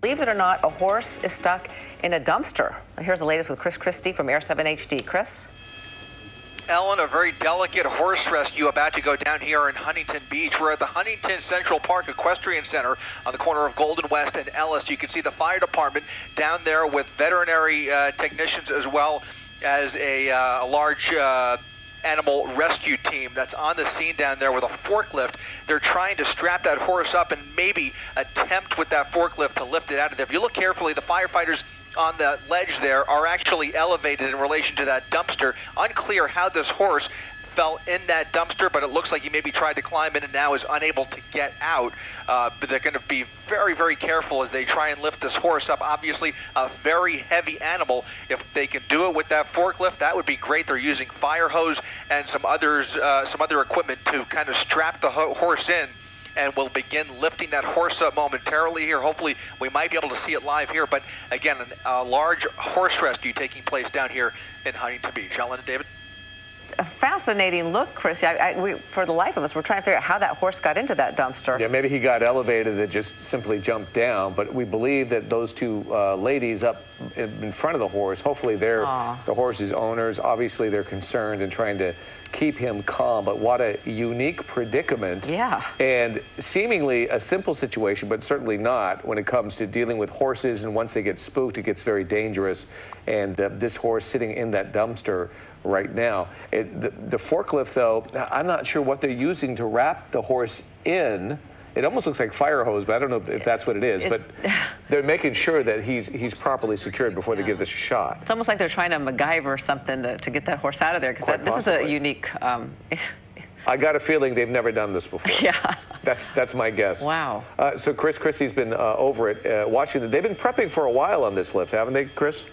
Believe it or not, a horse is stuck in a dumpster. Here's the latest with Chris Christie from Air 7 HD. Chris? Ellen, a very delicate horse rescue about to go down here in Huntington Beach. We're at the Huntington Central Park Equestrian Center on the corner of Golden West and Ellis. You can see the fire department down there with veterinary technicians as well as a large animal rescue team that's on the scene down there with a forklift. They're trying to strap that horse up and maybe attempt with that forklift to lift it out of there. If you look carefully, the firefighters on the ledge there are actually elevated in relation to that dumpster. Unclear how this horse fell in that dumpster, but it looks like he maybe tried to climb in and now is unable to get out. But they're going to be very, very careful as they try and lift this horse up. Obviously, a very heavy animal. If they can do it with that forklift, that would be great. They're using fire hose and some other equipment to kind of strap the horse in. And we'll begin lifting that horse up momentarily here. Hopefully, we might be able to see it live here. But again, a large horse rescue taking place down here in Huntington Beach. Ellen and David? A fascinating look, Chris. For the life of us, we're trying to figure out how that horse got into that dumpster. Yeah, maybe he got elevated and just simply jumped down. But we believe that those two ladies up in front of the horse, hopefully they're the horse's owners. Obviously, they're concerned and trying to keep him calm, but what a unique predicament. Yeah. And seemingly a simple situation, but certainly not when it comes to dealing with horses. And once they get spooked, it gets very dangerous. And this horse sitting in that dumpster right now. The forklift, though, I'm not sure what they're using to wrap the horse in. It almost looks like fire hose, but I don't know if that's what it is. But they're making sure that he's properly secured before they give this a shot. It's almost like they're trying to MacGyver something to get that horse out of there, because this is a unique... I got a feeling they've never done this before. Yeah. That's my guess. Wow. So Chris Christie's been over it, watching it. They've been prepping for a while on this lift, haven't they, Chris?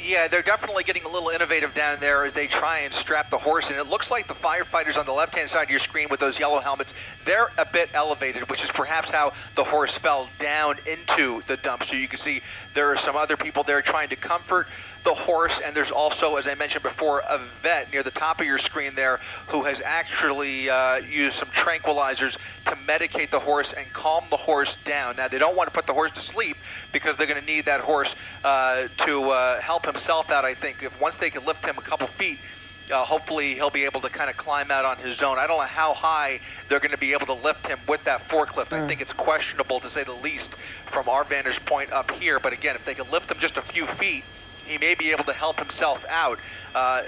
Yeah, they're definitely getting a little innovative down there as they try and strap the horse in. It looks like the firefighters on the left-hand side of your screen with those yellow helmets, they're a bit elevated, which is perhaps how the horse fell down into the dumpster. You can see there are some other people there trying to comfort the horse, and there's also, as I mentioned before, a vet near the top of your screen there who has actually used some tranquilizers to medicate the horse and calm the horse down. Now, they don't want to put the horse to sleep because they're going to need that horse to help himself out, I think. Once they can lift him a couple feet, hopefully he'll be able to kind of climb out on his own. I don't know how high they're going to be able to lift him with that forklift. I think it's questionable, to say the least, from our vantage point up here. But again, if they can lift him just a few feet, he may be able to help himself out.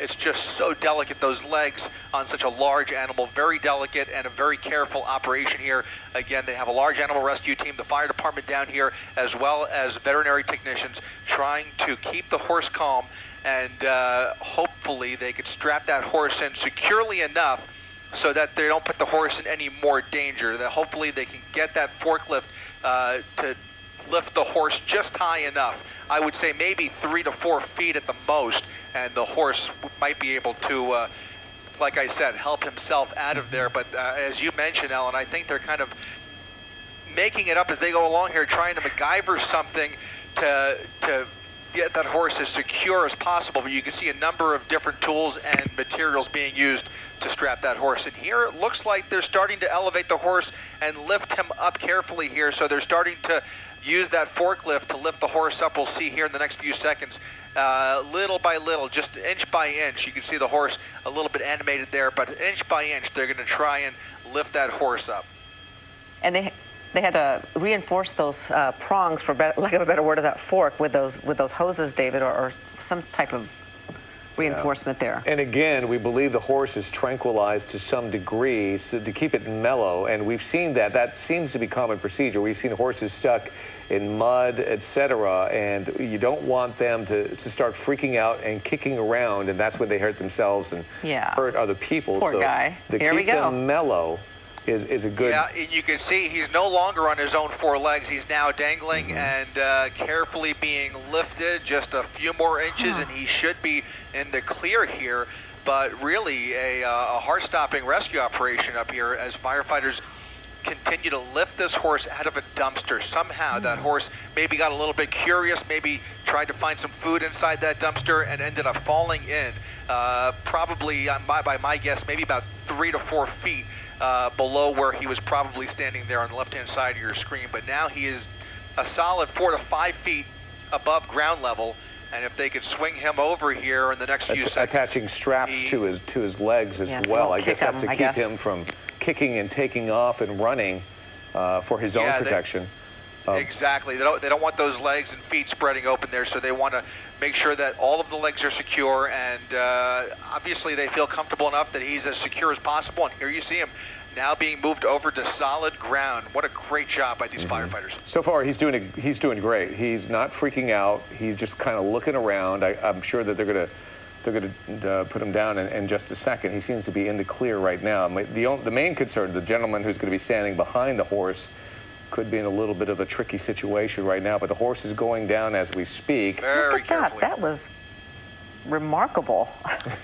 It's just so delicate, those legs on such a large animal. Very delicate and a very careful operation here. Again, they have a large animal rescue team, the fire department down here, as well as veterinary technicians trying to keep the horse calm. And hopefully they could strap that horse in securely enough so that they don't put the horse in any more danger. That hopefully they can get that forklift to lift the horse just high enough. I would say maybe 3 to 4 feet at the most, and the horse might be able to, like I said, help himself out of there. But as you mentioned, Ellen, I think they're kind of making it up as they go along here, trying to MacGyver something to get that horse as secure as possible. But you can see a number of different tools and materials being used to strap that horse. And here it looks like they're starting to elevate the horse and lift him up carefully here. So they're starting to use that forklift to lift the horse up. We'll see here in the next few seconds, little by little, just inch by inch. You can see the horse a little bit animated there, but inch by inch, they're going to try and lift that horse up. And they had to reinforce those prongs, for lack of a better word, of that fork with those hoses, David, or some type of reinforcement there. And again, we believe the horse is tranquilized to some degree so to keep it mellow, and we've seen that seems to be common procedure. We've seen horses stuck in mud, etc., and you don't want them to start freaking out and kicking around, and that's when they hurt themselves and hurt other people. Poor guy. Here we go. Keep them mellow is a good... Yeah, you can see he's no longer on his own 4 legs. He's now dangling and carefully being lifted just a few more inches, and he should be in the clear here. But really a heart-stopping rescue operation up here as firefighters continue to lift this horse out of a dumpster. Somehow that horse maybe got a little bit curious, maybe tried to find some food inside that dumpster and ended up falling in. Probably, by my guess, maybe about 3 to 4 feet below where he was probably standing there on the left-hand side of your screen. But now he is a solid 4 to 5 feet above ground level. And if they could swing him over here in the next few seconds, attaching straps to his legs as well. I guess that's to keep him from kicking and taking off and running for his own protection. Exactly. They don't want those legs and feet spreading open there, so they want to make sure that all of the legs are secure, and obviously they feel comfortable enough that he's as secure as possible. And here you see him now being moved over to solid ground. What a great job by these firefighters. So far, he's doing great. He's not freaking out. He's just kind of looking around. I'm sure that they're going to put him down in just a second. He seems to be in the clear right now. The main concern, the gentleman who's going to be standing behind the horse, could be in a little bit of a tricky situation right now, but the horse is going down as we speak. Look at that. That was remarkable.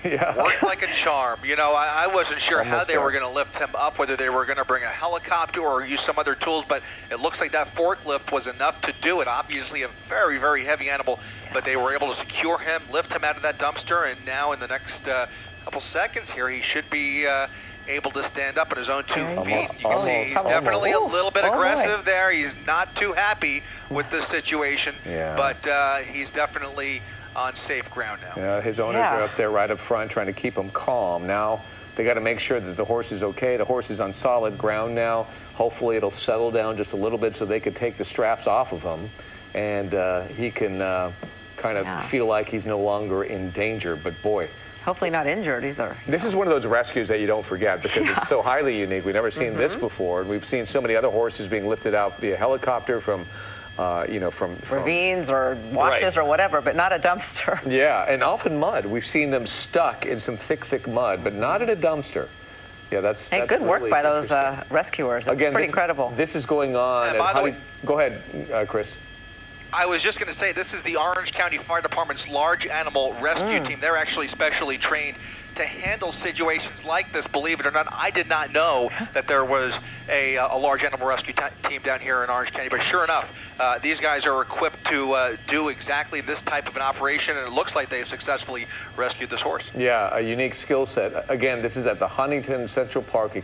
Yeah. Worked like a charm. You know, I wasn't sure how they were going to lift him up, whether they were going to bring a helicopter or use some other tools, but it looks like that forklift was enough to do it. Obviously a very, very heavy animal, but they were able to secure him, lift him out of that dumpster, and now in the next couple seconds here, he should be able to stand up on his own 2 feet. You can see he's definitely a little bit aggressive there. He's not too happy with this situation, but he's definitely on safe ground now. Yeah, his owners are up there right up front trying to keep him calm. Now they got to make sure that the horse is okay. The horse is on solid ground now. Hopefully it'll settle down just a little bit so they could take the straps off of him, and he can kind of feel like he's no longer in danger. But boy, hopefully not injured either. This is one of those rescues that you don't forget because it's so highly unique. We've never seen this before. We've seen so many other horses being lifted out via helicopter from from ravines or washes or whatever, but not a dumpster. Yeah, and often mud. We've seen them stuck in some thick mud, but not in a dumpster. Yeah, that's good really work by those rescuers. That's pretty incredible. This is going on. And by the way, go ahead, Chris. I was just going to say, this is the Orange County Fire Department's large animal rescue team. They're actually specially trained to handle situations like this. Believe it or not, I did not know that there was a large animal rescue team down here in Orange County. But sure enough, these guys are equipped to do exactly this type of an operation, and it looks like they've successfully rescued this horse. Yeah, a unique skill set. Again, this is at the Huntington Central Park,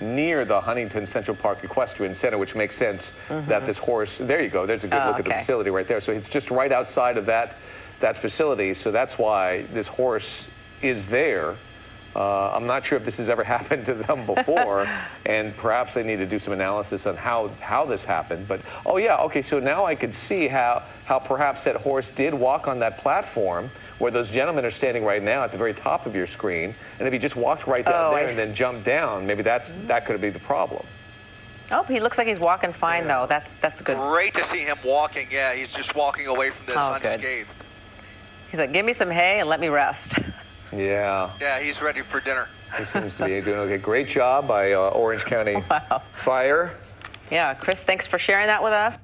near the Huntington Central Park Equestrian Center, which makes sense that this horse, there you go, there's a good look at the facility right there. So it's just right outside of that facility, so that's why this horse is there. I'm not sure if this has ever happened to them before, and perhaps they need to do some analysis on how this happened. But, so now I could see how perhaps that horse did walk on that platform where those gentlemen are standing right now at the very top of your screen, and if he just walked right down there and then jumped down, maybe that could be the problem. Oh, he looks like he's walking fine, though. That's good. Great to see him walking. Yeah, he's just walking away from this unscathed. He's like, give me some hay and let me rest. Yeah. Yeah, he's ready for dinner. He seems to be doing okay. Great job by Orange County Fire. Yeah, Chris, thanks for sharing that with us.